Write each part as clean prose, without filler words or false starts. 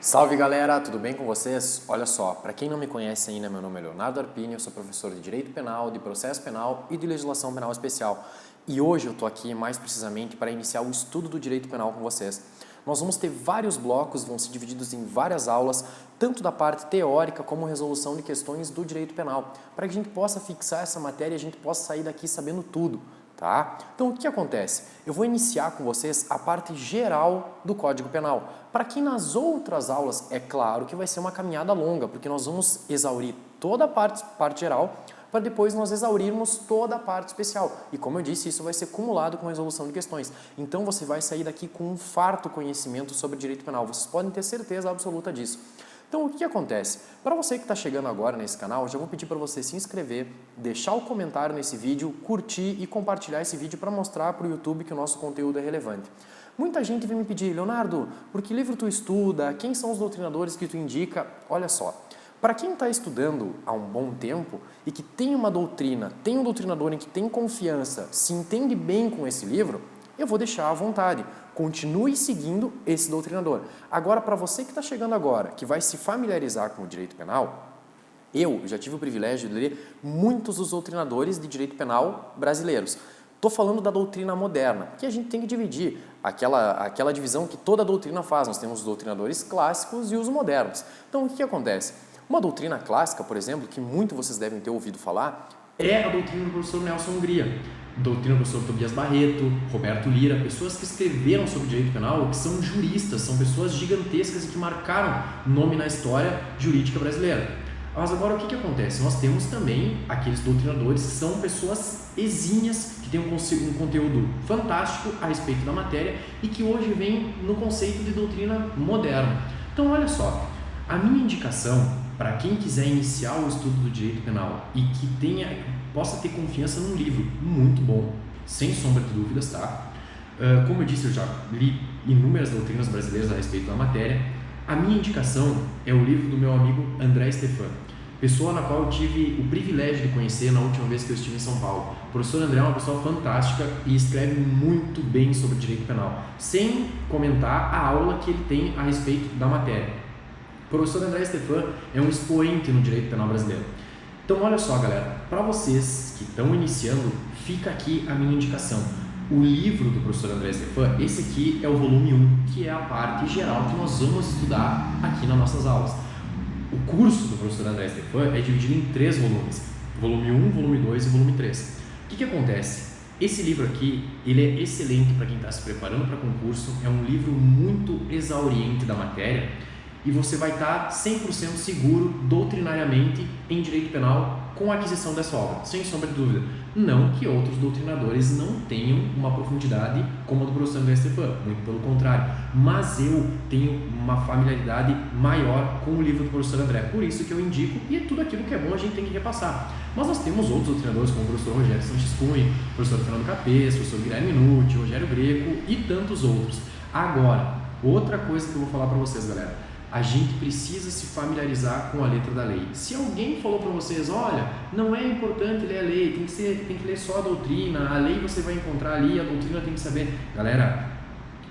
Salve galera, tudo bem com vocês? Olha só, para quem não me conhece ainda, meu nome é Leonardo Arpini, eu sou professor de Direito Penal, de Processo Penal e de Legislação Penal Especial. E hoje eu estou aqui mais precisamente para iniciar o estudo do Direito Penal com vocês. Nós vamos ter vários blocos, vão ser divididos em várias aulas, tanto da parte teórica como resolução de questões do Direito Penal, para que a gente possa fixar essa matéria e a gente possa sair daqui sabendo tudo. Tá? Então, o que acontece? Eu vou iniciar com vocês a parte geral do Código Penal. Para que nas outras aulas, é claro que vai ser uma caminhada longa, porque nós vamos exaurir toda a parte geral, para depois nós exaurirmos toda a parte especial. E como eu disse, isso vai ser cumulado com resolução de questões. Então, você vai sair daqui com um farto conhecimento sobre direito penal. Vocês podem ter certeza absoluta disso. Então, o que acontece? Para você que está chegando agora nesse canal, eu já vou pedir para você se inscrever, deixar o comentário nesse vídeo, curtir e compartilhar esse vídeo para mostrar para o YouTube que o nosso conteúdo é relevante. Muita gente vem me pedir, Leonardo, por que livro tu estuda? Quem são os doutrinadores que tu indica? Olha só, para quem está estudando há um bom tempo e que tem uma doutrina, tem um doutrinador em que tem confiança, se entende bem com esse livro, eu vou deixar à vontade. Continue seguindo esse doutrinador. Agora, para você que está chegando agora, que vai se familiarizar com o direito penal, eu já tive o privilégio de ler muitos dos doutrinadores de direito penal brasileiros. Estou falando da doutrina moderna, que a gente tem que dividir aquela divisão que toda doutrina faz. Nós temos os doutrinadores clássicos e os modernos. Então, o que acontece? Uma doutrina clássica, por exemplo, que muito vocês devem ter ouvido falar, é a doutrina do professor Nelson Hungria. Doutrina do professor Tobias Barreto, Roberto Lira, pessoas que escreveram sobre direito penal, que são juristas, são pessoas gigantescas e que marcaram nome na história jurídica brasileira. Mas agora o que acontece? Nós temos também aqueles doutrinadores que são pessoas exímias, que têm um conteúdo fantástico a respeito da matéria e que hoje vem no conceito de doutrina moderna. Então olha só, a minha indicação para quem quiser iniciar o estudo do direito penal e que possa ter confiança num livro muito bom, sem sombra de dúvidas, tá? Como eu disse, eu já li inúmeras doutrinas brasileiras a respeito da matéria. A minha indicação é o livro do meu amigo André Stefan, pessoa na qual eu tive o privilégio de conhecer na última vez que eu estive em São Paulo. O professor André é uma pessoa fantástica e escreve muito bem sobre direito penal, sem comentar a aula que ele tem a respeito da matéria. O professor André Stefan é um expoente no direito penal brasileiro. Então, olha só, galera, para vocês que estão iniciando, fica aqui a minha indicação. O livro do professor André Stefan, esse aqui é o volume 1, que é a parte geral que nós vamos estudar aqui nas nossas aulas. O curso do professor André Stefan é dividido em 3 volumes, volume 1, volume 2 e volume 3. O que acontece? Esse livro aqui, ele é excelente para quem está se preparando para concurso, é um livro muito exauriente da matéria, e você vai estar 100% seguro doutrinariamente em direito penal com a aquisição dessa obra, sem sombra de dúvida. Não que outros doutrinadores não tenham uma profundidade como a do professor André Stefan, muito pelo contrário, mas eu tenho uma familiaridade maior com o livro do professor André, por isso que eu indico, e tudo aquilo que é bom a gente tem que repassar. Mas nós temos outros doutrinadores como o professor Rogério Sanches Cunha, o professor Fernando Capês, o professor Guilherme Nucci, Rogério Greco e tantos outros. Agora, outra coisa que eu vou falar para vocês, galera, a gente precisa se familiarizar com a letra da lei. Se alguém falou para vocês, olha, não é importante ler a lei, tem que ler só a doutrina, a lei você vai encontrar ali, a doutrina tem que saber. Galera,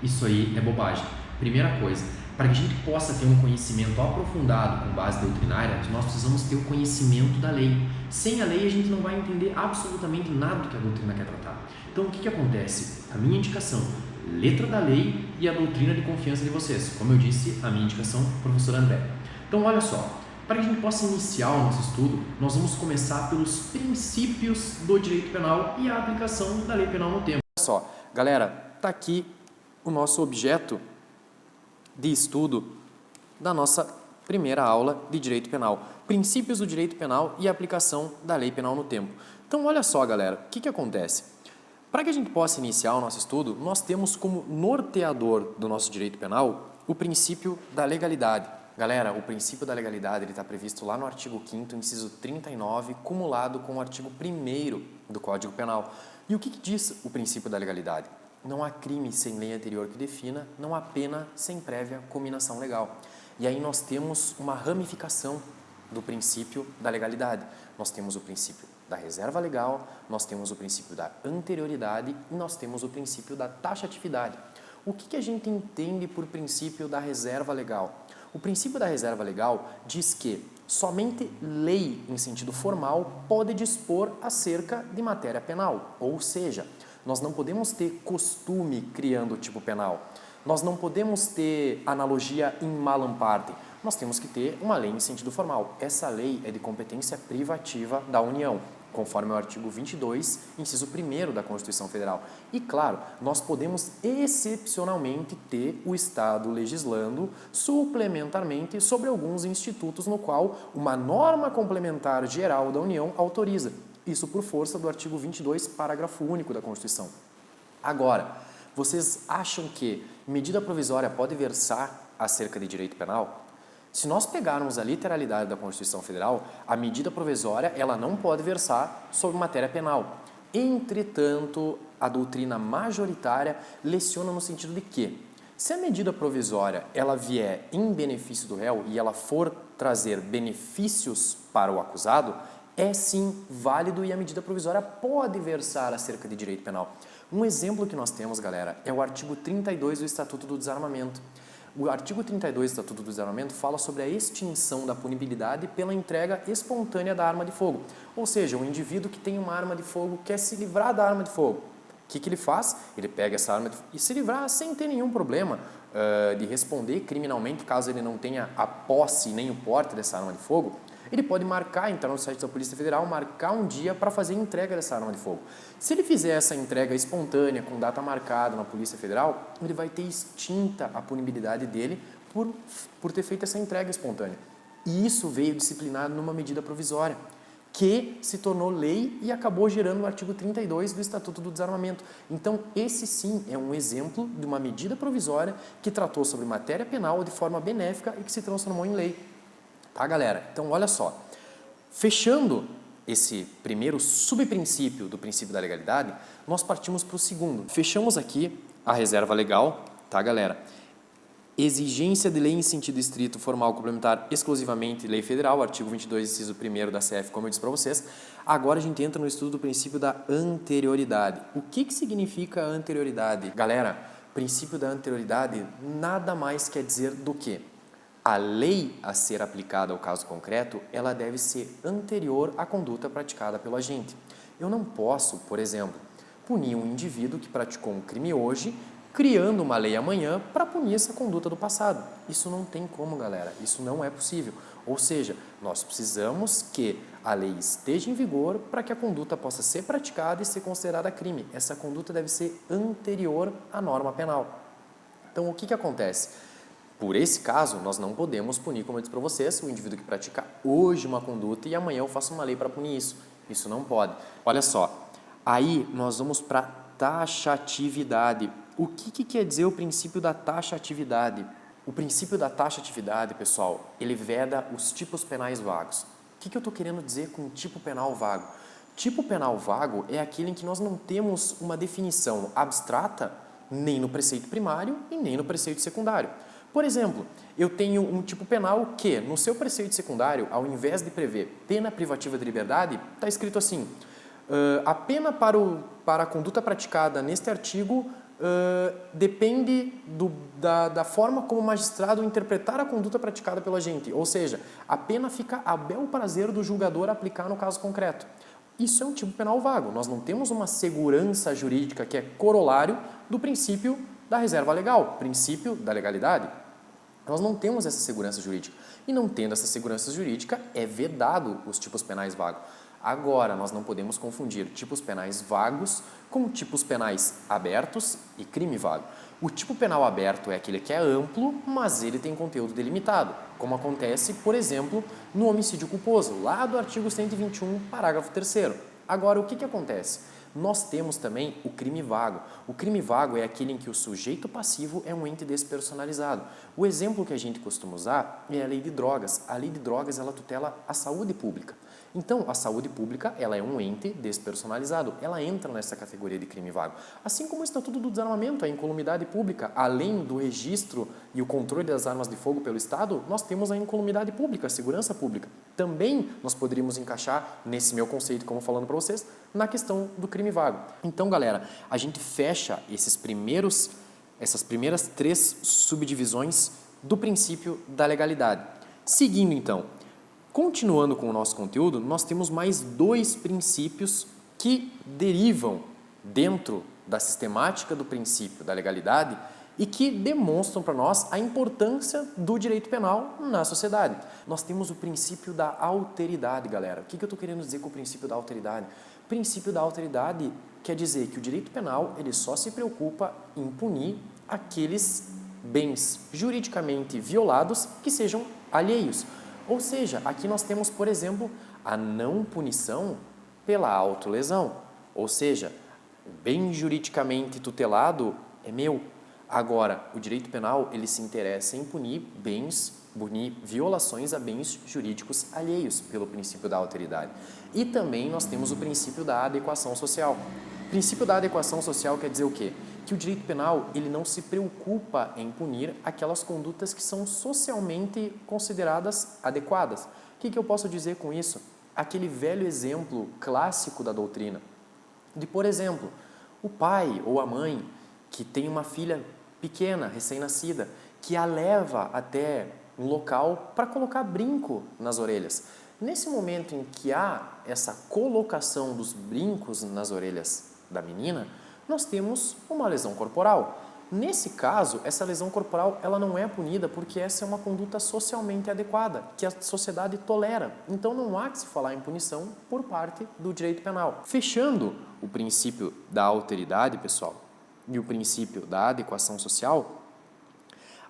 isso aí é bobagem. Primeira coisa, para que a gente possa ter um conhecimento aprofundado com base doutrinária, nós precisamos ter o conhecimento da lei. Sem a lei a gente não vai entender absolutamente nada do que a doutrina quer tratar. Então o que acontece? A minha indicação, letra da lei e a doutrina de confiança de vocês. Como eu disse, a minha indicação, professor André. Então, olha só, para que a gente possa iniciar o nosso estudo, nós vamos começar pelos princípios do direito penal e a aplicação da lei penal no tempo. Olha só, galera, está aqui o nosso objeto de estudo da nossa primeira aula de direito penal. Princípios do direito penal e a aplicação da lei penal no tempo. Então, olha só, galera, o que acontece? Para que a gente possa iniciar o nosso estudo, nós temos como norteador do nosso direito penal o princípio da legalidade. Galera, o princípio da legalidade está previsto lá no artigo 5º, inciso 39, cumulado com o artigo 1º do Código Penal. E o que diz o princípio da legalidade? Não há crime sem lei anterior que defina, não há pena sem prévia cominação legal. E aí nós temos uma ramificação do princípio da legalidade. Nós temos o princípio da reserva legal, nós temos o princípio da anterioridade e nós temos o princípio da taxatividade. O que a gente entende por princípio da reserva legal? O princípio da reserva legal diz que somente lei em sentido formal pode dispor acerca de matéria penal, ou seja, nós não podemos ter costume criando o tipo penal, nós não podemos ter analogia in malam parte, nós temos que ter uma lei em sentido formal. Essa lei é de competência privativa da União, conforme o artigo 22, inciso 1º da Constituição Federal. E, claro, nós podemos excepcionalmente ter o Estado legislando suplementarmente sobre alguns institutos no qual uma norma complementar geral da União autoriza. Isso por força do artigo 22, parágrafo único da Constituição. Agora, vocês acham que medida provisória pode versar acerca de direito penal? Se nós pegarmos a literalidade da Constituição Federal, a medida provisória ela não pode versar sobre matéria penal. Entretanto, a doutrina majoritária leciona no sentido de que, se a medida provisória ela vier em benefício do réu e ela for trazer benefícios para o acusado, é sim válido e a medida provisória pode versar acerca de direito penal. Um exemplo que nós temos, galera, é o artigo 32 do Estatuto do Desarmamento. O artigo 32 do Estatuto do Desarmamento fala sobre a extinção da punibilidade pela entrega espontânea da arma de fogo. Ou seja, um indivíduo que tem uma arma de fogo quer se livrar da arma de fogo. O que ele faz? Ele pega essa arma e se livrar sem ter nenhum problema de responder criminalmente, caso ele não tenha a posse nem o porte dessa arma de fogo. Ele pode marcar, entrar no site da Polícia Federal, marcar um dia para fazer a entrega dessa arma de fogo. Se ele fizer essa entrega espontânea, com data marcada na Polícia Federal, ele vai ter extinta a punibilidade dele por ter feito essa entrega espontânea. E isso veio disciplinado numa medida provisória, que se tornou lei e acabou gerando o artigo 32 do Estatuto do Desarmamento. Então, esse sim é um exemplo de uma medida provisória que tratou sobre matéria penal de forma benéfica e que se transformou em lei. Tá, galera? Então, olha só. Fechando esse primeiro subprincípio do princípio da legalidade, nós partimos para o segundo. Fechamos aqui a reserva legal, tá, galera? Exigência de lei em sentido estrito, formal, complementar, exclusivamente lei federal, artigo 22, inciso 1º da CF, como eu disse para vocês. Agora a gente entra no estudo do princípio da anterioridade. O que significa anterioridade? Galera, princípio da anterioridade nada mais quer dizer do que a lei a ser aplicada ao caso concreto, ela deve ser anterior à conduta praticada pelo agente. Eu não posso, por exemplo, punir um indivíduo que praticou um crime hoje, criando uma lei amanhã para punir essa conduta do passado. Isso não tem como, galera. Isso não é possível. Ou seja, nós precisamos que a lei esteja em vigor para que a conduta possa ser praticada e ser considerada crime. Essa conduta deve ser anterior à norma penal. Então, o que acontece? Por esse caso, nós não podemos punir, como eu disse para vocês, o indivíduo que pratica hoje uma conduta e amanhã eu faço uma lei para punir isso. Isso não pode. Olha só, aí nós vamos para taxatividade. O que quer dizer o princípio da taxatividade? O princípio da taxatividade, pessoal, ele veda os tipos penais vagos. O que eu estou querendo dizer com tipo penal vago? Tipo penal vago é aquele em que nós não temos uma definição abstrata nem no preceito primário e nem no preceito secundário. Por exemplo, eu tenho um tipo penal que, no seu preceito secundário, ao invés de prever pena privativa de liberdade, está escrito assim, a pena para a conduta praticada neste artigo depende da forma como o magistrado interpretar a conduta praticada pelo agente, ou seja, a pena fica a bel prazer do julgador aplicar no caso concreto. Isso é um tipo penal vago, nós não temos uma segurança jurídica que é corolário do princípio da reserva legal, princípio da legalidade. Nós não temos essa segurança jurídica. E não tendo essa segurança jurídica, é vedado os tipos penais vagos. Agora, nós não podemos confundir tipos penais vagos com tipos penais abertos e crime vago. O tipo penal aberto é aquele que é amplo, mas ele tem conteúdo delimitado, como acontece, por exemplo, no homicídio culposo, lá do artigo 121, parágrafo 3º. Agora, o que acontece? Nós temos também o crime vago. O crime vago é aquele em que o sujeito passivo é um ente despersonalizado. O exemplo que a gente costuma usar é a lei de drogas. A lei de drogas, ela tutela a saúde pública. Então, a saúde pública, ela é um ente despersonalizado. Ela entra nessa categoria de crime vago. Assim como o Estatuto do Desarmamento, a incolumidade pública, além do registro e o controle das armas de fogo pelo Estado, nós temos a incolumidade pública, a segurança pública. Também nós poderíamos encaixar, nesse meu conceito, como falando para vocês, na questão do crime vago. Então, galera, a gente fecha essas primeiras 3 subdivisões do princípio da legalidade. Seguindo então, continuando com o nosso conteúdo, nós temos mais 2 princípios que derivam dentro da sistemática do princípio da legalidade e que demonstram para nós a importância do direito penal na sociedade. Nós temos o princípio da alteridade, galera. O que eu estou querendo dizer com o princípio da alteridade? O princípio da alteridade quer dizer que o direito penal ele só se preocupa em punir aqueles bens juridicamente violados que sejam alheios. Ou seja, aqui nós temos, por exemplo, a não punição pela autolesão. Ou seja, o bem juridicamente tutelado é meu. Agora, o direito penal, ele se interessa em punir violações a bens jurídicos alheios pelo princípio da alteridade. E também nós temos o princípio da adequação social. O princípio da adequação social quer dizer o quê? Que o direito penal, ele não se preocupa em punir aquelas condutas que são socialmente consideradas adequadas. O que eu posso dizer com isso? Aquele velho exemplo clássico da doutrina de, por exemplo, o pai ou a mãe que tem uma filha pequena, recém-nascida, que a leva até um local para colocar brinco nas orelhas. Nesse momento em que há essa colocação dos brincos nas orelhas da menina, nós temos uma lesão corporal. Nesse caso, essa lesão corporal ela não é punida porque essa é uma conduta socialmente adequada, que a sociedade tolera. Então não há que se falar em punição por parte do direito penal. Fechando o princípio da alteridade, pessoal, e o princípio da adequação social,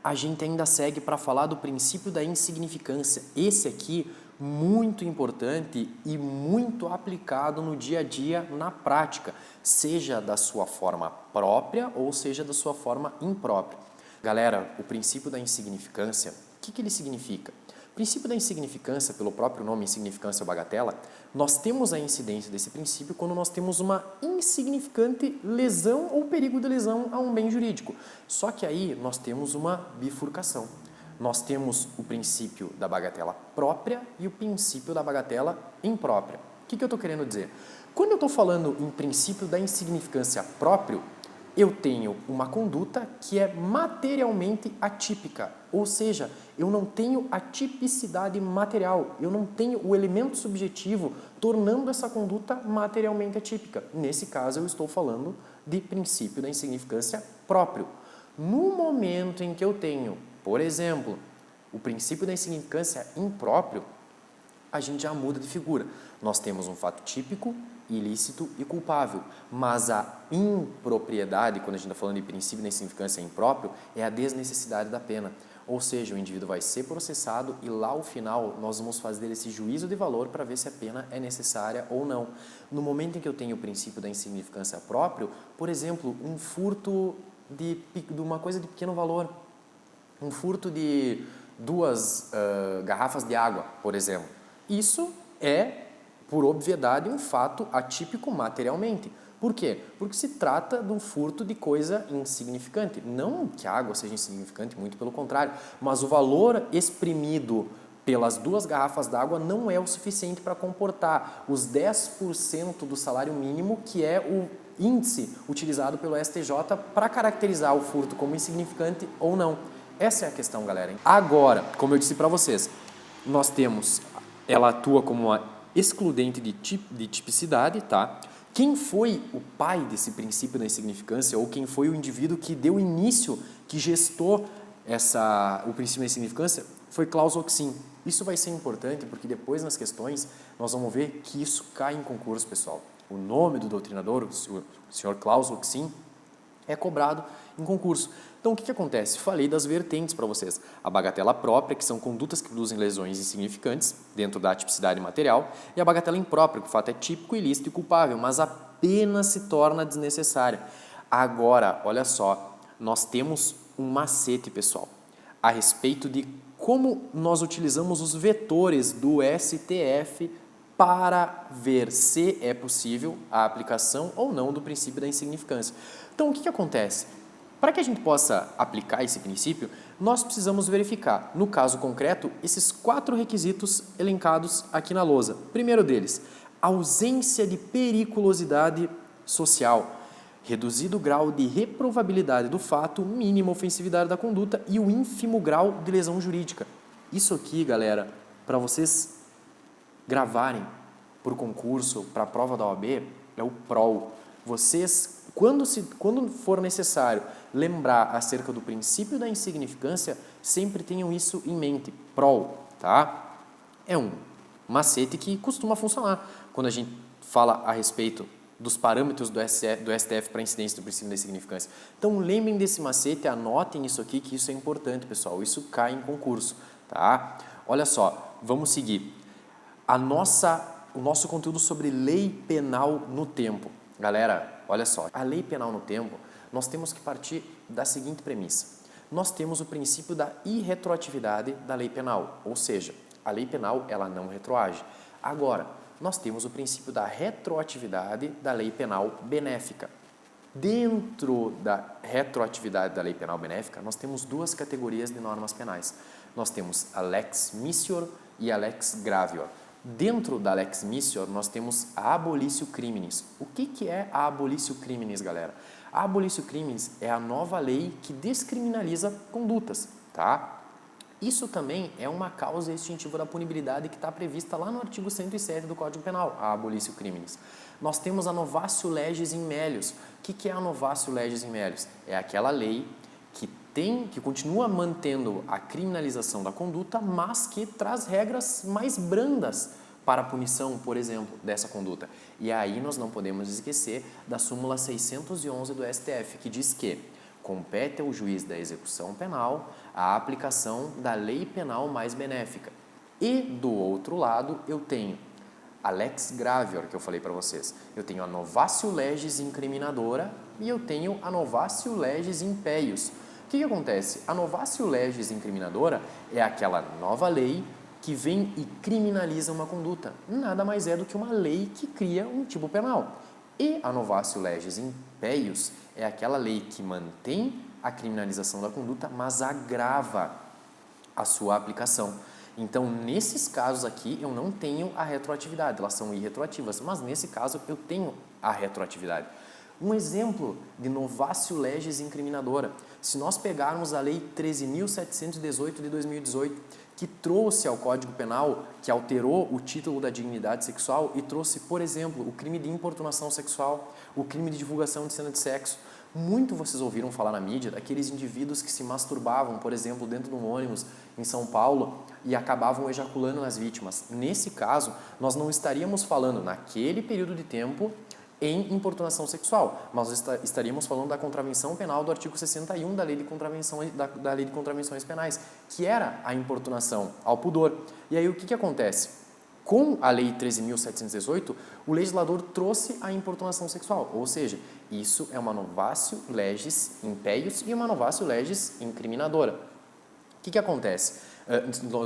a gente ainda segue para falar do princípio da insignificância. Esse aqui, muito importante e muito aplicado no dia a dia, na prática, seja da sua forma própria ou seja da sua forma imprópria. Galera, o princípio da insignificância, o que ele significa? O princípio da insignificância, pelo próprio nome insignificância ou bagatela, nós temos a incidência desse princípio quando nós temos uma insignificante lesão ou perigo de lesão a um bem jurídico. Só que aí nós temos uma bifurcação. Nós temos o princípio da bagatela própria e o princípio da bagatela imprópria. O que eu estou querendo dizer? Quando eu estou falando em princípio da insignificância próprio, eu tenho uma conduta que é materialmente atípica, ou seja, eu não tenho a tipicidade material, eu não tenho o elemento subjetivo tornando essa conduta materialmente atípica. Nesse caso, eu estou falando de princípio da insignificância próprio. No momento em que eu tenho, por exemplo, o princípio da insignificância impróprio, a gente já muda de figura. Nós temos um fato típico, ilícito e culpável, mas a impropriedade, quando a gente está falando de princípio da insignificância impróprio, é a desnecessidade da pena. Ou seja, o indivíduo vai ser processado e lá ao final nós vamos fazer esse juízo de valor para ver se a pena é necessária ou não. No momento em que eu tenho o princípio da insignificância próprio, por exemplo, um furto de uma coisa de pequeno valor, um furto de 2 garrafas de água, por exemplo. Isso é, por obviedade, um fato atípico materialmente. Por quê? Porque se trata de um furto de coisa insignificante. Não que a água seja insignificante, muito pelo contrário, mas o valor exprimido pelas 2 garrafas d'água não é o suficiente para comportar os 10% do salário mínimo, que é o índice utilizado pelo STJ para caracterizar o furto como insignificante ou não. Essa é a questão, galera. Agora, como eu disse para vocês, nós temos, ela atua como uma excludente de tipicidade, tá? Quem foi o pai desse princípio da insignificância ou quem foi o indivíduo que deu início, que gestou o princípio da insignificância, foi Claus Roxin. Isso vai ser importante porque depois nas questões nós vamos ver que isso cai em concurso, pessoal. O nome do doutrinador, o senhor Claus Roxin, é cobrado em concurso. Então, o que acontece? Falei das vertentes para vocês. A bagatela própria, que são condutas que produzem lesões insignificantes dentro da tipicidade material, e a bagatela imprópria, que o fato é típico, ilícito e culpável, mas apenas se torna desnecessária. Agora, olha só, nós temos um macete, pessoal, a respeito de como nós utilizamos os vetores do STF para ver se é possível a aplicação ou não do princípio da insignificância. Então, o que acontece? Para que a gente possa aplicar esse princípio, nós precisamos verificar, no caso concreto, esses 4 requisitos elencados aqui na lousa. Primeiro deles, ausência de periculosidade social. reduzido grau de reprovabilidade do fato, mínima ofensividade da conduta e o ínfimo grau de lesão jurídica. Isso aqui, galera, para vocês gravarem para o concurso, para a prova da OAB, é o PROL. Vocês, quando for necessário lembrar acerca do princípio da insignificância, sempre tenham isso em mente. PROL, tá? É um macete que costuma funcionar quando a gente fala a respeito dos parâmetros do STF para incidência do princípio da insignificância. Então, lembrem desse macete, anotem isso aqui, que isso é importante, pessoal. Isso cai em concurso, tá? Olha só, vamos seguir. O nosso conteúdo sobre lei penal no tempo. Galera, olha só, a lei penal no tempo, nós temos que partir da seguinte premissa. Nós temos o princípio da irretroatividade da lei penal, ou seja, a lei penal ela não retroage. Agora, nós temos o princípio da retroatividade da lei penal benéfica. Dentro da retroatividade da lei penal benéfica, nós temos duas categorias de normas penais. Nós temos a lex missior e a lex gravior. Dentro da lex missior, nós temos a abolitio criminis. O que é a abolitio criminis, galera? A abolitio criminis é a nova lei que descriminaliza condutas, tá? Isso também é uma causa extintiva da punibilidade que está prevista lá no artigo 107 do Código Penal, a abolitio criminis. Nós temos a novatio legis in melius. O que é a novatio legis in melius? É aquela lei que continua mantendo a criminalização da conduta, mas que traz regras mais brandas para a punição, por exemplo, dessa conduta. E aí nós não podemos esquecer da súmula 611 do STF, que diz que compete ao juiz da execução penal a aplicação da lei penal mais benéfica. E, do outro lado, eu tenho a lex gravior, que eu falei para vocês. Eu tenho a novatio legis incriminadora e eu tenho a novatio legis impeius. O que acontece? A novatio legis incriminadora é aquela nova lei que vem e criminaliza uma conduta. Nada mais é do que uma lei que cria um tipo penal. E a novatio legis impeius é aquela lei que mantém a criminalização da conduta, mas agrava a sua aplicação. Então, nesses casos aqui, eu não tenho a retroatividade, elas são irretroativas, mas nesse caso eu tenho a retroatividade. Um exemplo de novatio legis incriminadora, se nós pegarmos a Lei 13.718 de 2018, que trouxe ao Código Penal, que alterou o título da dignidade sexual e trouxe, por exemplo, o crime de importunação sexual, o crime de divulgação de cena de sexo. Muito vocês ouviram falar na mídia daqueles indivíduos que se masturbavam, por exemplo, dentro de um ônibus em São Paulo e acabavam ejaculando nas vítimas. Nesse caso, nós não estaríamos falando, naquele período de tempo, em importunação sexual, mas estaríamos falando da contravenção penal do artigo 61 da Lei de Contravenções Penais, que era a importunação ao pudor. E aí o que acontece? Com a Lei 13.718, o legislador trouxe a importunação sexual, ou seja, isso é uma novatio legis impeius e uma novatio legis incriminadora. O que acontece?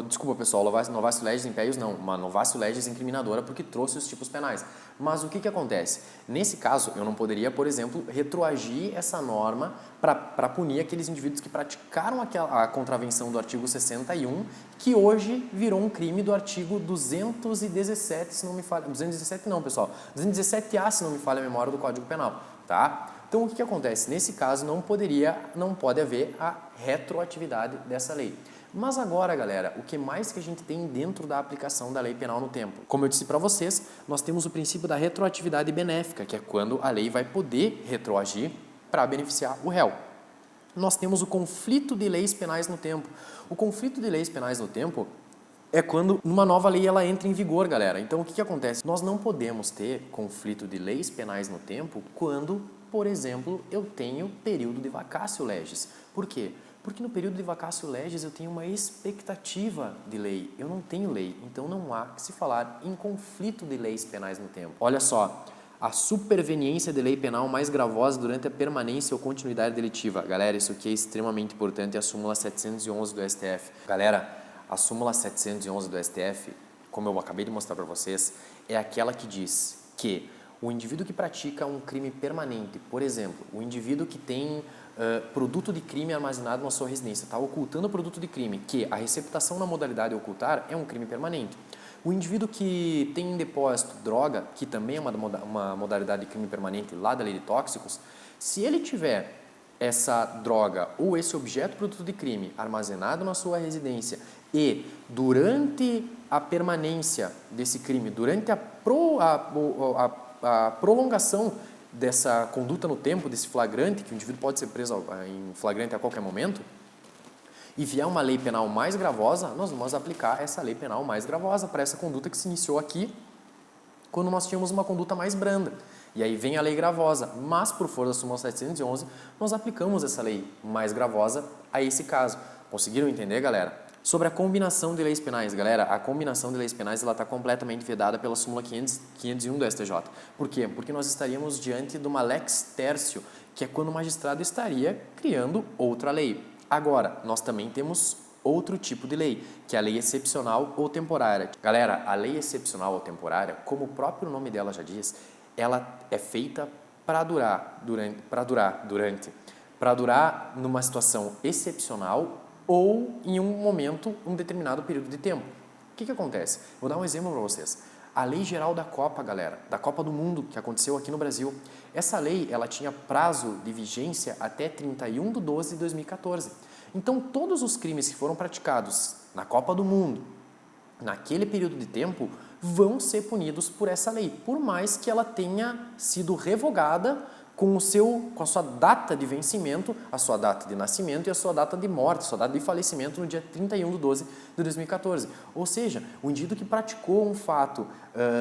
Desculpa, pessoal, novatio legis impeius não, uma novatio legis incriminadora porque trouxe os tipos penais. Mas o que acontece? Nesse caso, eu não poderia, por exemplo, retroagir essa norma para punir aqueles indivíduos que praticaram a contravenção do artigo 61, que hoje virou um crime do artigo 217, se não me falha... 217 não, pessoal. 217A, se não me falha a memória, do Código Penal, tá? Então, o que acontece? Nesse caso, não pode haver a retroatividade dessa lei. Mas agora, galera, o que mais que a gente tem dentro da aplicação da lei penal no tempo? Como eu disse para vocês, nós temos o princípio da retroatividade benéfica, que é quando a lei vai poder retroagir para beneficiar o réu. Nós temos o conflito de leis penais no tempo. O conflito de leis penais no tempo é quando uma nova lei ela entra em vigor, galera. Então, o que acontece? Nós não podemos ter conflito de leis penais no tempo quando, por exemplo, eu tenho período de vacatio legis. Por quê? Porque no período de vacatio legis eu tenho uma expectativa de lei, eu não tenho lei, então não há que se falar em conflito de leis penais no tempo. Olha só, a superveniência de lei penal mais gravosa durante a permanência ou continuidade delitiva. Galera, isso aqui é extremamente importante, é a súmula 711 do STF. Galera, a súmula 711 do STF, como eu acabei de mostrar para vocês, é aquela que diz que o indivíduo que pratica um crime permanente, por exemplo, o indivíduo que tem produto de crime armazenado na sua residência, está ocultando o produto de crime, que a receptação na modalidade ocultar é um crime permanente. O indivíduo que tem em depósito droga, que também é uma modalidade de crime permanente lá da lei de tóxicos, Se ele tiver essa droga ou esse objeto produto de crime armazenado na sua residência e durante a permanência desse crime, durante a prolongação dessa conduta no tempo, desse flagrante, que o indivíduo pode ser preso em flagrante a qualquer momento, e vier uma lei penal mais gravosa, nós vamos aplicar essa lei penal mais gravosa para essa conduta que se iniciou aqui, quando nós tínhamos uma conduta mais branda. E aí vem a lei gravosa, mas por força da súmula 711, nós aplicamos essa lei mais gravosa a esse caso. Conseguiram entender, galera? Sobre a combinação de leis penais, galera, a combinação de leis penais está completamente vedada pela súmula 501 do STJ. Por quê? Porque nós estaríamos diante de uma lex tertio, que é quando o magistrado estaria criando outra lei. Agora, nós também temos outro tipo de lei, que é a lei excepcional ou temporária. Galera, a lei excepcional ou temporária, como o próprio nome dela já diz, ela é feita para durar numa situação excepcional ou em um momento, um determinado período de tempo. O que acontece? Vou dar um exemplo para vocês. A Lei Geral da Copa, galera, da Copa do Mundo, que aconteceu aqui no Brasil. Essa lei, ela tinha prazo de vigência até 31/12/2014. Então, todos os crimes que foram praticados na Copa do Mundo, naquele período de tempo, vão ser punidos por essa lei, por mais que ela tenha sido revogada com a sua data de vencimento, a sua data de nascimento e a sua data de morte, a sua data de falecimento no dia 31/12/2014. Ou seja, o indivíduo que praticou um fato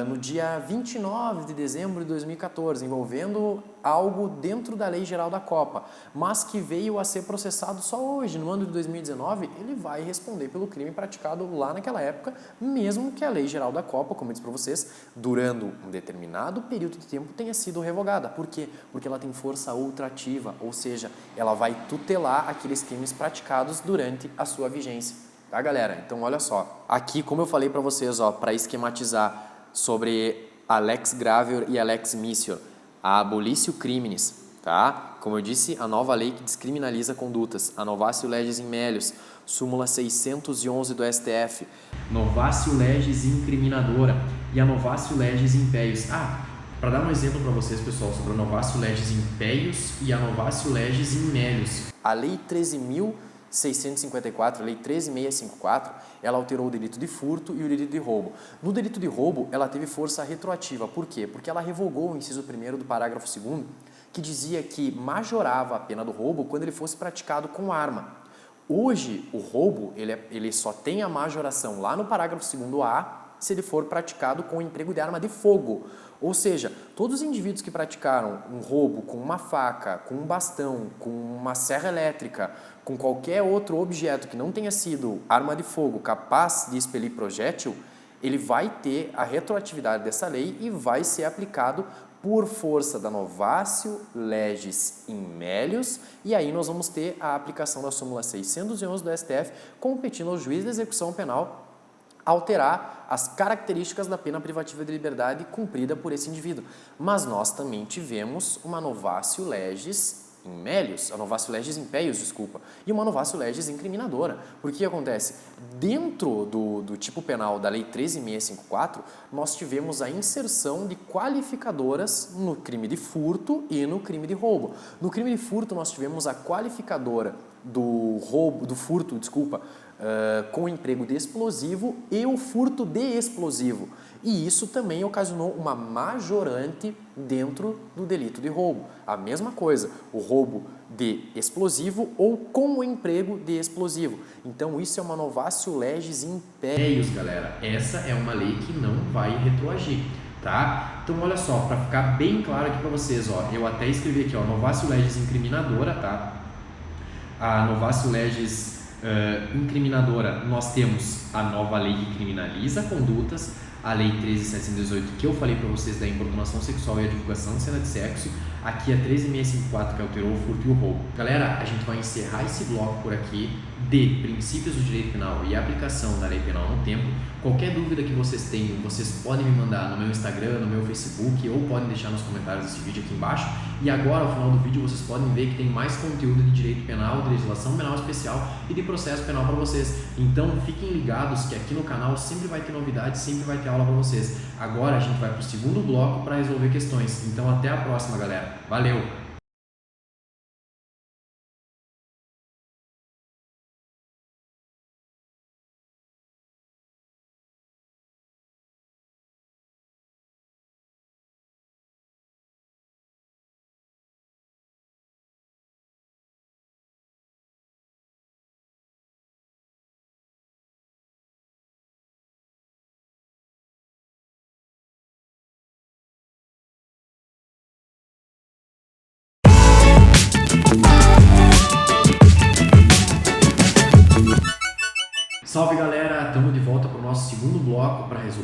no dia 29 de dezembro de 2014, envolvendo algo dentro da Lei Geral da Copa, mas que veio a ser processado só hoje, no ano de 2019, ele vai responder pelo crime praticado lá naquela época, mesmo que a Lei Geral da Copa, como eu disse para vocês, durando um determinado período de tempo tenha sido revogada. Por quê? Porque ela tem força ultrativa, ou seja, ela vai tutelar aqueles crimes praticados durante a sua vigência. Tá, galera? Então, olha só. Aqui, como eu falei para vocês, para esquematizar sobre a Lex Gravior e a Lex Missior, a abolício criminis, tá? Como eu disse, a nova lei que descriminaliza condutas, a novatio legis in melius, súmula 611 do STF, novatio legis incriminadora e a novatio legis impeius. Para dar um exemplo para vocês, pessoal, sobre a novatio legis impeius e a novatio legis in melius. A lei 13.654, a lei 13.654, ela alterou o delito de furto e o delito de roubo. No delito de roubo, ela teve força retroativa. Por quê? Porque ela revogou o inciso 1º do parágrafo 2º, que dizia que majorava a pena do roubo quando ele fosse praticado com arma. Hoje, o roubo, ele só tem a majoração lá no parágrafo 2º-A, se ele for praticado com o emprego de arma de fogo. Ou seja, todos os indivíduos que praticaram um roubo com uma faca, com um bastão, com uma serra elétrica, com qualquer outro objeto que não tenha sido arma de fogo capaz de expelir projétil, ele vai ter a retroatividade dessa lei e vai ser aplicado por força da novatio legis in melius, e aí nós vamos ter a aplicação da súmula 611 do STF, competindo ao juiz de execução penal alterar as características da pena privativa de liberdade cumprida por esse indivíduo. Mas nós também tivemos uma novatio legis in melius, a novatio legis impeius, desculpa, e uma novatio legis incriminadora. Porque o que acontece? Dentro do tipo penal da Lei 13.654, nós tivemos a inserção de qualificadoras no crime de furto e no crime de roubo. No crime de furto, nós tivemos a qualificadora do furto, com o emprego de explosivo e o furto de explosivo. E isso também ocasionou uma majorante dentro do delito de roubo. A mesma coisa, o roubo de explosivo ou com o emprego de explosivo. Então, isso é uma novatio legis impeius, galera. Essa é uma lei que não vai retroagir, tá? Então, olha só, para ficar bem claro aqui para vocês, eu até escrevi aqui, novatio legis incriminadora, tá? A novatio legis incriminadora, nós temos a nova lei que criminaliza condutas, a lei 13.718, que eu falei para vocês da importunação sexual e a divulgação de cena de sexo, aqui a 13.654, que alterou o furto e o roubo. Galera, a gente vai encerrar esse bloco por aqui de princípios do direito penal e aplicação da lei penal no tempo. Qualquer dúvida que vocês tenham, vocês podem me mandar no meu Instagram, no meu Facebook, ou podem deixar nos comentários desse vídeo aqui embaixo. E agora, ao final do vídeo, vocês podem ver que tem mais conteúdo de direito penal, de legislação penal especial e de processo penal para vocês. Então, fiquem ligados que aqui no canal sempre vai ter novidades, sempre vai ter aula para vocês. Agora, a gente vai para o segundo bloco para resolver questões. Então, até a próxima, galera. Valeu!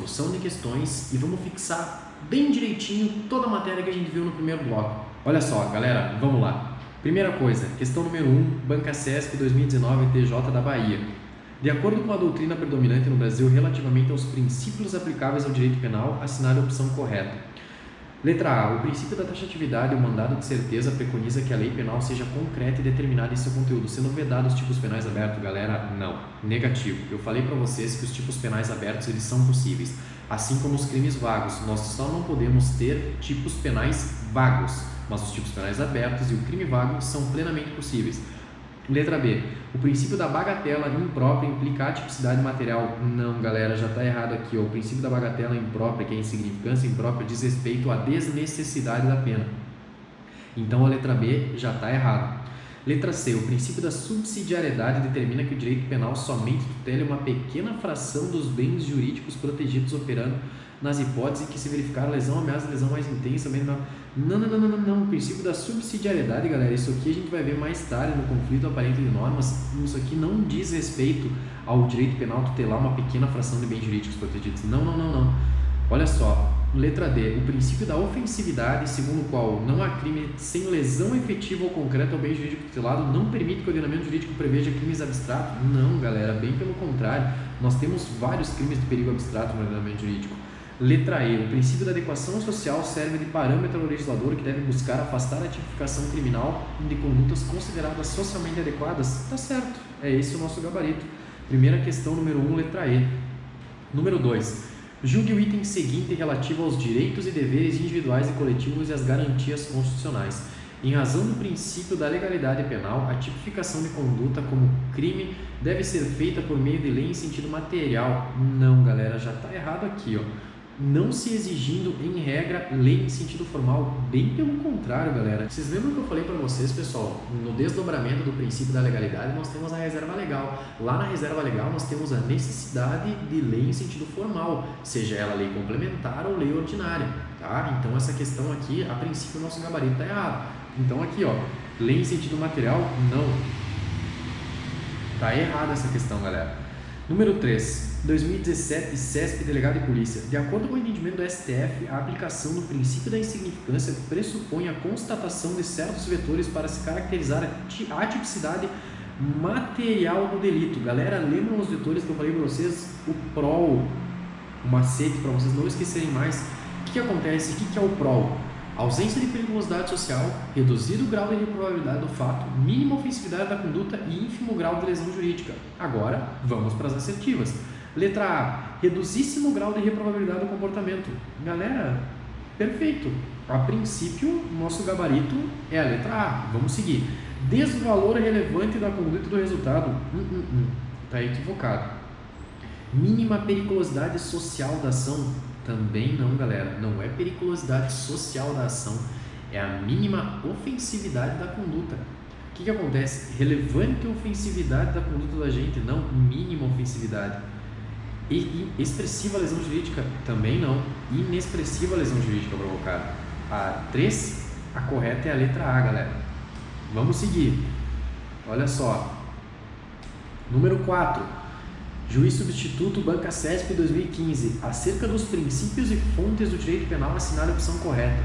solução de questões e vamos fixar bem direitinho toda a matéria que a gente viu no primeiro bloco. Olha só, galera, vamos lá. Primeira coisa, questão número 1, Banca CESP 2019 TJ da Bahia. De acordo com a doutrina predominante no Brasil relativamente aos princípios aplicáveis ao direito penal, assinale a opção correta. Letra A. O princípio da taxatividade e o mandado de certeza preconiza que a lei penal seja concreta e determinada em seu conteúdo. Sendo vedados os tipos penais abertos, galera, não. Negativo. Eu falei para vocês que os tipos penais abertos eles são possíveis, assim como os crimes vagos. Nós só não podemos ter tipos penais vagos, mas os tipos penais abertos e o crime vago são plenamente possíveis. Letra B. O princípio da bagatela imprópria implica atipicidade material. Não, galera, já está errado aqui. Ó. O princípio da bagatela imprópria, que é a insignificância imprópria, diz respeito à desnecessidade da pena. Então a letra B já está errada. Letra C. O princípio da subsidiariedade determina que o direito penal somente tutela uma pequena fração dos bens jurídicos protegidos operando nas hipóteses que se verificar lesão, ameaça, lesão mais intensa, menor. Não. O princípio da subsidiariedade, galera, isso aqui a gente vai ver mais tarde no conflito aparente de normas. Isso aqui não diz respeito ao direito penal tutelar uma pequena fração de bens jurídicos protegidos. Não. Olha só, letra D. O princípio da ofensividade, segundo o qual não há crime sem lesão efetiva ou concreta ao bem jurídico tutelado, não permite que o ordenamento jurídico preveja crimes abstratos. Não, galera, bem pelo contrário. Nós temos vários crimes de perigo abstrato no ordenamento jurídico. Letra E. O princípio da adequação social serve de parâmetro ao legislador que deve buscar afastar a tipificação criminal de condutas consideradas socialmente adequadas. Tá certo, é esse o nosso gabarito. Primeira questão, número 1, letra E. Número 2. Julgue o item seguinte relativo aos direitos e deveres individuais e coletivos e às garantias constitucionais. Em razão do princípio da legalidade penal, a tipificação de conduta como crime deve ser feita por meio de lei em sentido material. Não, galera, já está errado aqui, ó. Não se exigindo, em regra, lei em sentido formal, bem pelo contrário, galera. Vocês lembram que eu falei para vocês, pessoal, no desdobramento do princípio da legalidade, nós temos a reserva legal. Lá na reserva legal, nós temos a necessidade de lei em sentido formal, seja ela lei complementar ou lei ordinária, tá? Então, essa questão aqui, a princípio, o nosso gabarito está errado. Então, aqui, ó, lei em sentido material, não. Tá errada essa questão, galera. Número 3. 2017, CESP, Delegado de Polícia. De acordo com o entendimento do STF, a aplicação do princípio da insignificância pressupõe a constatação de certos vetores para se caracterizar a atipicidade material do delito. Galera, lembram os vetores que eu falei para vocês? O PROL, o macete para vocês não esquecerem mais. O que acontece? O que é o PROL? Ausência de periculosidade social, reduzido grau de reprovabilidade do fato, mínima ofensividade da conduta e ínfimo grau de lesão jurídica. Agora, vamos para as assertivas. Letra A. Reduzíssimo grau de reprovabilidade do comportamento. Galera, perfeito. A princípio, nosso gabarito é a letra A. Vamos seguir. Desvalor relevante da conduta e do resultado. Está equivocado. Mínima periculosidade social da ação. Também não, galera. Não é periculosidade social da ação. É a mínima ofensividade da conduta. O que acontece? Relevante ofensividade da conduta da gente? Não. Mínima ofensividade. E expressiva lesão jurídica? Também não. Inexpressiva lesão jurídica provocada. A 3, a correta é a letra A, galera. Vamos seguir. Olha só. Número 4. Juiz substituto Banca CESP 2015. Acerca dos princípios e fontes do direito penal, assinale a opção correta.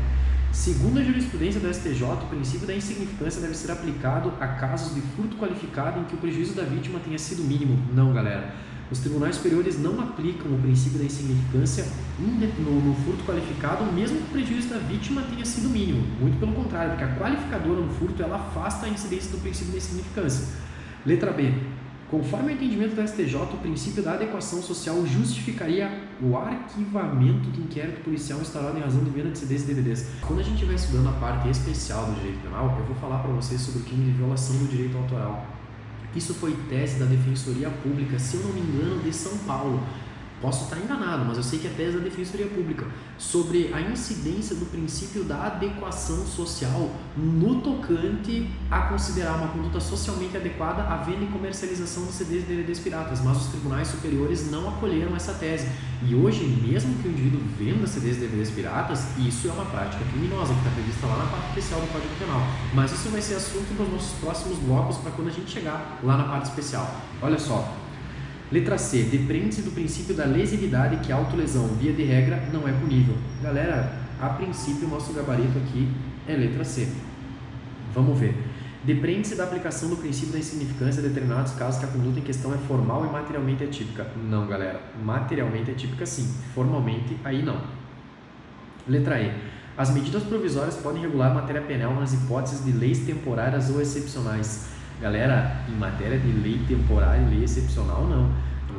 Segundo a jurisprudência do STJ, o princípio da insignificância deve ser aplicado a casos de furto qualificado em que o prejuízo da vítima tenha sido mínimo. Não, galera. Os tribunais superiores não aplicam o princípio da insignificância no furto qualificado, mesmo que o prejuízo da vítima tenha sido mínimo. Muito pelo contrário, porque a qualificadora no furto ela afasta a incidência do princípio da insignificância. Letra B. Conforme o entendimento da STJ, o princípio da adequação social justificaria o arquivamento de inquérito policial instaurado em razão de venda de CDs e DVDs. Quando a gente vai estudando a parte especial do direito penal, eu vou falar para vocês sobre o crime de violação do direito autoral. Isso foi tese da Defensoria Pública, se eu não me engano, de São Paulo. Posso estar enganado, mas eu sei que é tese da Defensoria Pública, sobre a incidência do princípio da adequação social no tocante a considerar uma conduta socialmente adequada a venda e comercialização de CDs e DVDs piratas, mas os tribunais superiores não acolheram essa tese. E hoje, mesmo que o indivíduo venda CDs e DVDs piratas, isso é uma prática criminosa que está prevista lá na parte especial do Código Penal. Mas isso vai ser assunto para os nossos próximos blocos, para quando a gente chegar lá na parte especial. Olha só. Letra C, depende-se do princípio da lesividade que a autolesão, via de regra, não é punível. Galera, a princípio, o nosso gabarito aqui é letra C. Vamos ver. Depende-se da aplicação do princípio da insignificância em determinados casos que a conduta em questão é formal e materialmente atípica. Não, galera. Materialmente atípica, sim. Formalmente, aí não. Letra E. As medidas provisórias podem regular matéria penal nas hipóteses de leis temporárias ou excepcionais. Galera, em matéria de lei temporária e lei excepcional, não.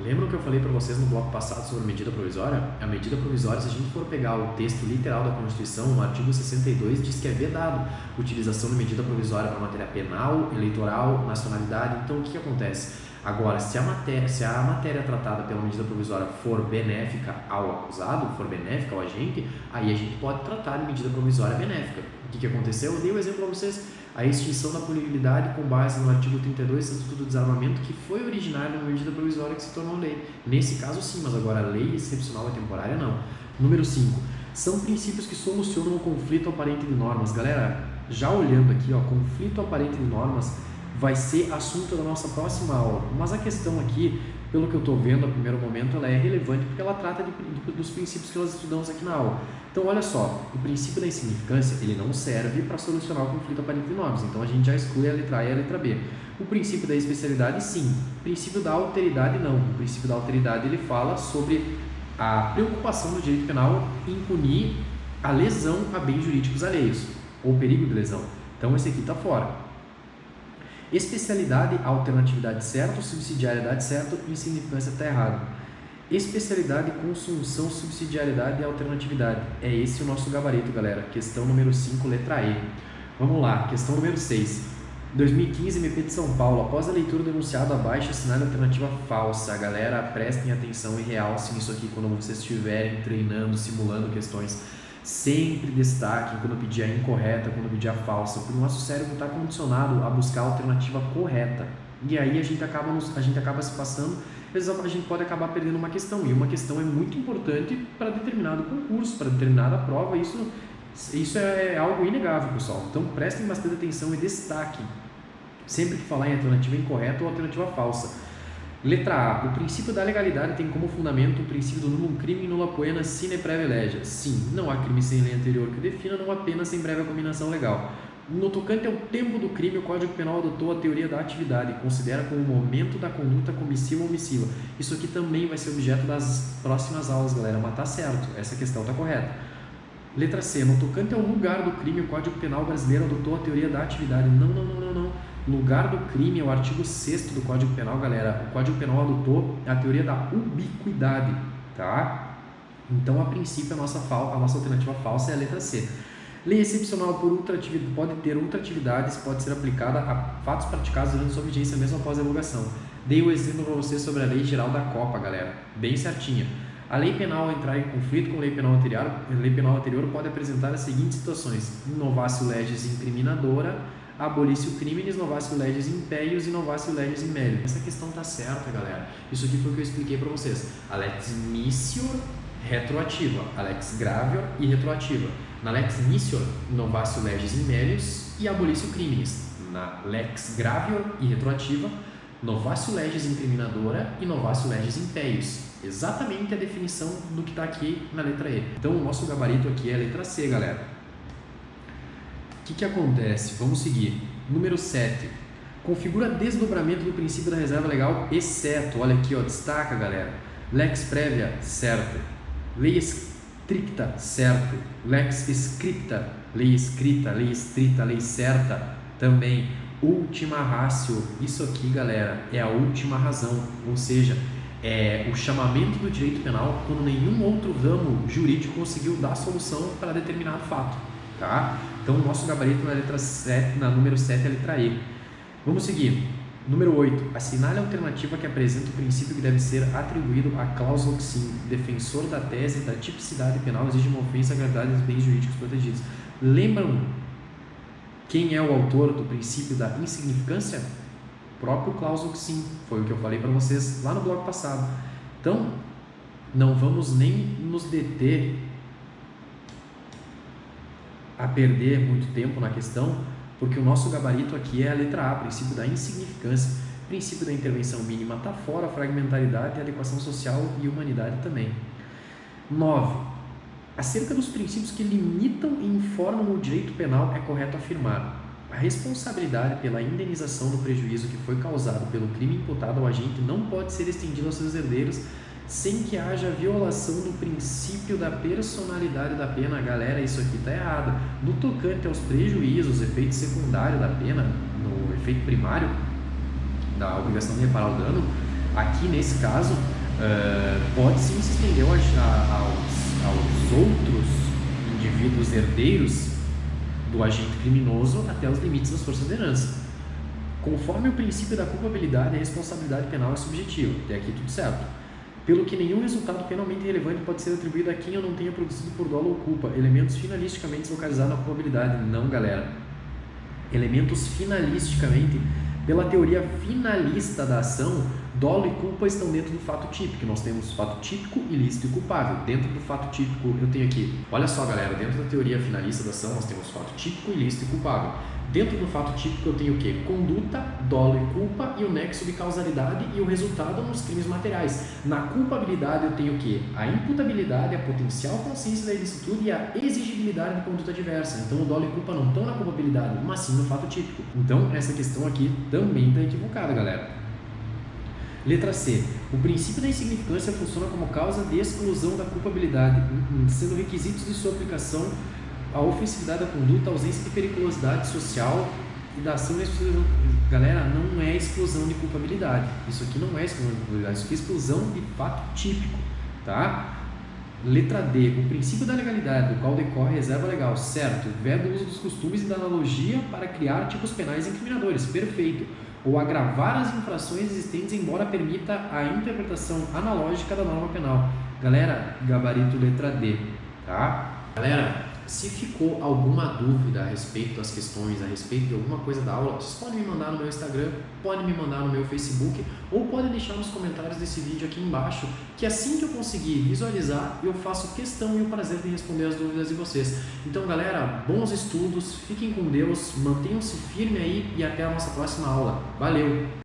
Lembram que eu falei para vocês no bloco passado sobre medida provisória? A medida provisória, se a gente for pegar o texto literal da Constituição, no artigo 62 diz que é vedado a utilização de medida provisória para matéria penal, eleitoral, nacionalidade. Então, o que acontece? Agora, se a matéria tratada pela medida provisória for benéfica ao acusado, for benéfica ao agente, aí a gente pode tratar de medida provisória benéfica. O que aconteceu? Eu dei um exemplo para vocês. A extinção da punibilidade com base no artigo 32 do Estatuto do Desarmamento, que foi originário de uma medida provisória que se tornou lei. Nesse caso, sim, mas agora a lei excepcional e temporária, não. Número 5. São princípios que solucionam o conflito aparente de normas. Galera, já olhando aqui, ó, conflito aparente de normas vai ser assunto da nossa próxima aula. Mas a questão aqui, pelo que eu estou vendo, a primeiro momento, ela é relevante porque ela trata dos princípios que nós estudamos aqui na aula. Então, olha só, o princípio da insignificância, ele não serve para solucionar o conflito aparente de normas. Então, a gente já exclui a letra A e a letra B. O princípio da especialidade, sim. O princípio da alteridade, não. O princípio da alteridade, ele fala sobre a preocupação do direito penal em punir a lesão a bens jurídicos alheios, ou perigo de lesão. Então, esse aqui está fora. Especialidade, alternatividade certo, subsidiariedade certo, insignificância está errado. Especialidade, consunção, subsidiariedade e alternatividade. É esse o nosso gabarito, galera. Questão número 5, letra E. Vamos lá, questão número 6. 2015, MP de São Paulo. Após a leitura do enunciado abaixo, assinale a alternativa falsa. Galera, prestem atenção e realcem isso aqui quando vocês estiverem treinando, simulando questões. Sempre destaquem quando pedir a incorreta, quando pedir a falsa, porque o nosso cérebro está condicionado a buscar a alternativa correta. E aí a gente acaba se passando, a gente pode acabar perdendo uma questão. E uma questão é muito importante para determinado concurso, para determinada prova. Isso é algo inegável, pessoal. Então prestem bastante atenção e destaquem sempre que falar em alternativa incorreta ou alternativa falsa. Letra A. O princípio da legalidade tem como fundamento o princípio do nullum crimen nulla poena sine praevia legem. Sim, não há crime sem lei anterior que o defina, não há pena sem prévia combinação legal. No tocante ao tempo do crime, o Código Penal adotou a teoria da atividade e considera como o momento da conduta comissiva ou omissiva. Isso aqui também vai ser objeto das próximas aulas, galera, mas tá certo, essa questão tá correta. Letra C. No tocante ao lugar do crime, o Código Penal brasileiro adotou a teoria da atividade. Não. Lugar do crime é o artigo 6º do Código Penal, galera. O Código Penal adotou a teoria da ubiquidade, tá? Então, a princípio, a nossa alternativa falsa é a letra C. Lei excepcional pode ter ultratividades, pode ser aplicada a fatos praticados durante sua vigência, mesmo após a revogação. Dei o exemplo para vocês sobre a Lei Geral da Copa, galera. Bem certinha. A lei penal entrar em conflito com a lei penal anterior pode apresentar as seguintes situações: novatio legis incriminadora, abolicitio criminis, novatio legis impeius e novatio legis in melior. Essa questão tá certa, galera. Isso aqui foi o que eu expliquei para vocês. A lex missior, retroativa. A lex gravior e retroativa. Na lex missior, novatio legis in melius e abolicitio criminis. Na lex gravior e retroativa, novatio legis incriminadora e novatio legis impeius. Exatamente a definição do que está aqui na letra E. Então, o nosso gabarito aqui é a letra C, galera. O que acontece? Vamos seguir. Número 7. Configura desdobramento do princípio da reserva legal, exceto, olha aqui, ó, destaca, galera. Lex prévia, certo. Lei estricta, certo. Lex scripta, lei escrita, lei estrita, lei certa, também. Ultima ratio, isso aqui, galera, é a última razão, ou seja, é o chamamento do direito penal quando nenhum outro ramo jurídico conseguiu dar solução para determinado fato, tá? Então, o nosso gabarito na letra 7, na número 7 é a letra E. Vamos seguir. Número 8. Assinale a alternativa que apresenta o princípio que deve ser atribuído à cláusula sim. Defensor da tese da tipicidade penal exige uma ofensa à gravidade dos bens jurídicos protegidos. Lembram quem é o autor do princípio da insignificância? O próprio cláusula sim. Foi o que eu falei para vocês lá no bloco passado. Então, não vamos nem nos deter a perder muito tempo na questão, porque o nosso gabarito aqui é a letra A, princípio da insignificância. princípio da intervenção mínima está fora, fragmentariedade, adequação social e humanidade também. 9. Acerca dos princípios que limitam e informam o direito penal, é correto afirmar: a responsabilidade pela indenização do prejuízo que foi causado pelo crime imputado ao agente não pode ser estendida aos seus herdeiros sem que haja violação do princípio da personalidade da pena. Galera, isso aqui está errado. No tocante aos prejuízos, efeito secundário da pena, no efeito primário da obrigação de reparar o dano, aqui nesse caso, pode sim se estender aos outros indivíduos herdeiros do agente criminoso até os limites das forças de herança. Conforme o princípio da culpabilidade, a responsabilidade penal é subjetiva. Até aqui tudo certo. Pelo que nenhum resultado penalmente relevante pode ser atribuído a quem eu não tenha produzido por dolo ou culpa. Elementos finalisticamente localizados na culpabilidade. Não, galera. Elementos finalisticamente, pela teoria finalista da ação, dolo e culpa estão dentro do fato típico. Nós temos fato típico, ilícito e culpável. Dentro do fato típico, eu tenho aqui, olha só, galera, dentro da teoria finalista da ação, nós temos fato típico, ilícito e culpável. Dentro do fato típico, eu tenho o quê? Conduta, dolo e culpa e o nexo de causalidade e o resultado nos crimes materiais. Na culpabilidade, eu tenho o quê? A imputabilidade, a potencial consciência da ilicitude e a exigibilidade de conduta diversa. Então, o dolo e culpa não estão na culpabilidade, mas sim no fato típico. Então, essa questão aqui também está equivocada, galera. Letra C. O princípio da insignificância funciona como causa de exclusão da culpabilidade, sendo requisitos de sua aplicação a ofensividade da conduta, a ausência de periculosidade social e da ação de exclusão. Galera, não é exclusão de culpabilidade. Isso aqui não é exclusão de culpabilidade, isso aqui é exclusão de fato típico, tá? Letra D. O princípio da legalidade, do qual decorre reserva legal, certo? Veda o uso dos costumes e da analogia para criar tipos penais incriminadores, perfeito. Ou agravar as infrações existentes, embora permita a interpretação analógica da norma penal. Galera, gabarito letra D, tá? Galera, se ficou alguma dúvida a respeito das questões, a respeito de alguma coisa da aula, vocês podem me mandar no meu Instagram, podem me mandar no meu Facebook ou podem deixar nos comentários desse vídeo aqui embaixo, que assim que eu conseguir visualizar, eu faço questão e o prazer de responder as dúvidas de vocês. Então, galera, bons estudos, fiquem com Deus, mantenham-se firme aí e até a nossa próxima aula. Valeu!